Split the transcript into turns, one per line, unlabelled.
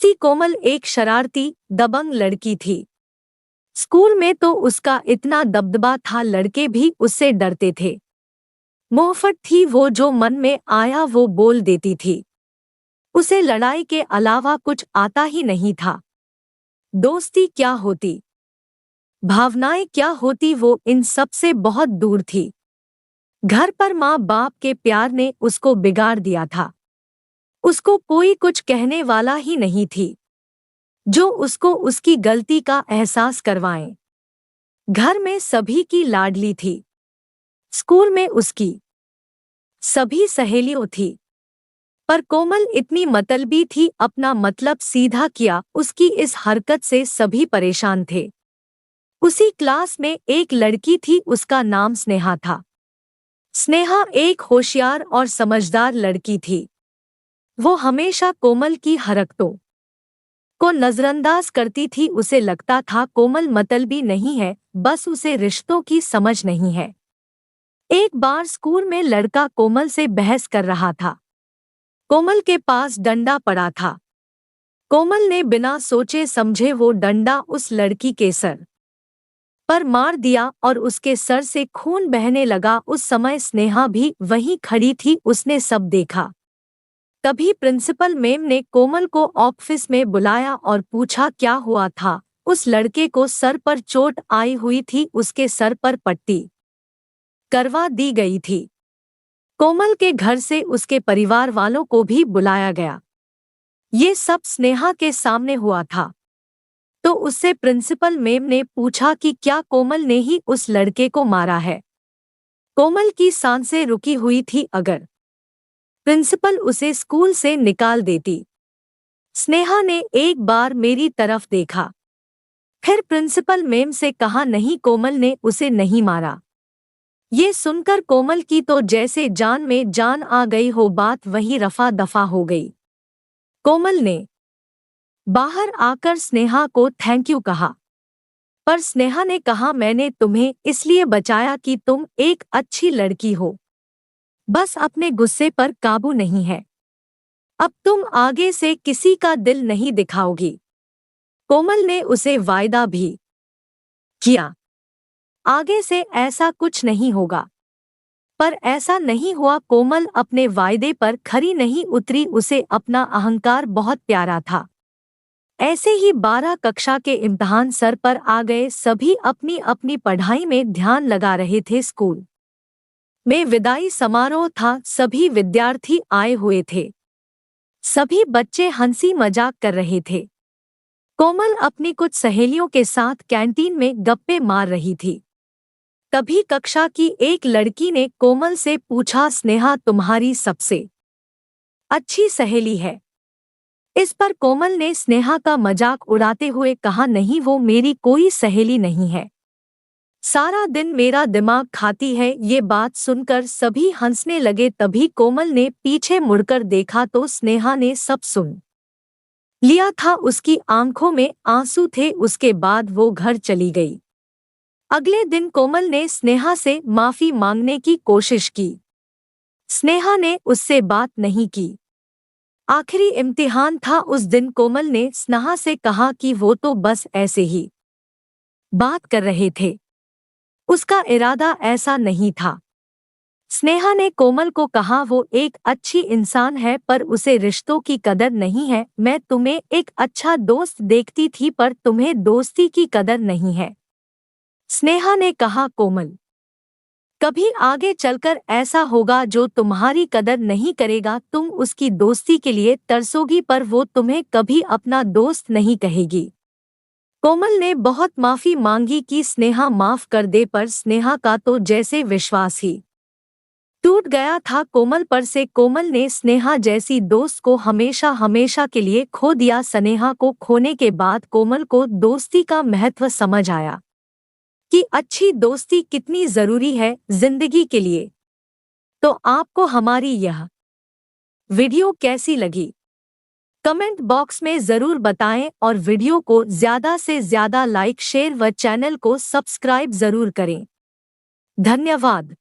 दोस्ती कोमल एक शरारती, दबंग लड़की थी। स्कूल में तो उसका इतना दबदबा था, लड़के भी उससे डरते थे। मोहफट थी वो, जो मन में आया वो बोल देती थी। उसे लड़ाई के अलावा कुछ आता ही नहीं था। दोस्ती क्या होती, भावनाएं क्या होती, वो इन सब से बहुत दूर थी। घर पर माँ बाप के प्यार ने उसको बिगाड़ दिया था। उसको कोई कुछ कहने वाला ही नहीं थी जो उसको उसकी गलती का एहसास करवाएं। घर में सभी की लाडली थी। स्कूल में उसकी सभी सहेलियों थी। पर कोमल इतनी मतलबी थी, अपना मतलब सीधा किया। उसकी इस हरकत से सभी परेशान थे। उसी क्लास में एक लड़की थी, उसका नाम स्नेहा था। स्नेहा एक होशियार और समझदार लड़की थी। वो हमेशा कोमल की हरकतों को नजरअंदाज करती थी। उसे लगता था कोमल मतलबी नहीं है, बस उसे रिश्तों की समझ नहीं है। एक बार स्कूल में लड़का कोमल से बहस कर रहा था। कोमल के पास डंडा पड़ा था। कोमल ने बिना सोचे समझे वो डंडा उस लड़की के सर पर मार दिया और उसके सर से खून बहने लगा। उस समय स्नेहा भी वहीं खड़ी थी, उसने सब देखा। तभी प्रिंसिपल मैम ने कोमल को ऑफिस में बुलाया और पूछा क्या हुआ था। उस लड़के को सर पर चोट आई हुई थी, उसके सर पर पट्टी करवा दी गई थी। कोमल के घर से उसके परिवार वालों को भी बुलाया गया। ये सब स्नेहा के सामने हुआ था। तो उससे प्रिंसिपल मैम ने पूछा कि क्या कोमल ने ही उस लड़के को मारा है। कोमल की सांसें रुकी हुई थी। अगर प्रिंसिपल उसे स्कूल से निकाल देती। स्नेहा ने एक बार मेरी तरफ देखा, फिर प्रिंसिपल मैम से कहा नहीं, कोमल ने उसे नहीं मारा। ये सुनकर कोमल की तो जैसे जान में जान आ गई हो, बात वहीं रफा दफा हो गई। कोमल ने बाहर आकर स्नेहा को थैंक यू कहा, पर स्नेहा ने कहा मैंने तुम्हें इसलिए बचाया कि तुम एक अच्छी लड़की हो, बस अपने गुस्से पर काबू नहीं है। अब तुम आगे से किसी का दिल नहीं दिखाओगी। कोमल ने उसे वायदा भी किया, आगे से ऐसा कुछ नहीं होगा। पर ऐसा नहीं हुआ। कोमल अपने वायदे पर खरी नहीं उतरी। उसे अपना अहंकार बहुत प्यारा था। ऐसे ही 12 कक्षा के इम्तिहान सर पर आ गए। सभी अपनी अपनी पढ़ाई में ध्यान लगा रहे थे। स्कूल में विदाई समारोह था, सभी विद्यार्थी आए हुए थे। सभी बच्चे हंसी मजाक कर रहे थे। कोमल अपनी कुछ सहेलियों के साथ कैंटीन में गप्पे मार रही थी। तभी कक्षा की एक लड़की ने कोमल से पूछा, स्नेहा तुम्हारी सबसे अच्छी सहेली है? इस पर कोमल ने स्नेहा का मजाक उड़ाते हुए कहा, नहीं वो मेरी कोई सहेली नहीं है, सारा दिन मेरा दिमाग खाती है। ये बात सुनकर सभी हंसने लगे। तभी कोमल ने पीछे मुड़कर देखा तो स्नेहा ने सब सुन लिया था। उसकी आंखों में आंसू थे। उसके बाद वो घर चली गई। अगले दिन कोमल ने स्नेहा से माफी मांगने की कोशिश की। स्नेहा ने उससे बात नहीं की। आखिरी इम्तिहान था उस दिन। कोमल ने स्नेहा से कहा कि वो तो बस ऐसे ही बात कर रहे थे, उसका इरादा ऐसा नहीं था। स्नेहा ने कोमल को कहा वो एक अच्छी इंसान है, पर उसे रिश्तों की कदर नहीं है। मैं तुम्हें एक अच्छा दोस्त देखती थी, पर तुम्हें दोस्ती की कदर नहीं है। स्नेहा ने कहा, कोमल कभी आगे चलकर ऐसा होगा जो तुम्हारी कदर नहीं करेगा। तुम उसकी दोस्ती के लिए तरसोगी, पर वो तुम्हें कभी अपना दोस्त नहीं कहेगी। कोमल ने बहुत माफी मांगी कि स्नेहा माफ कर दे, पर स्नेहा का तो जैसे विश्वास ही टूट गया था कोमल पर से। कोमल ने स्नेहा जैसी दोस्त को हमेशा हमेशा के लिए खो दिया। स्नेहा को खोने के बाद कोमल को दोस्ती का महत्व समझ आया कि अच्छी दोस्ती कितनी जरूरी है जिंदगी के लिए। तो आपको हमारी यह वीडियो कैसी लगी, कमेंट बॉक्स में जरूर बताएं और वीडियो को ज्यादा से ज्यादा लाइक, शेयर व चैनल को सब्सक्राइब जरूर करें। धन्यवाद।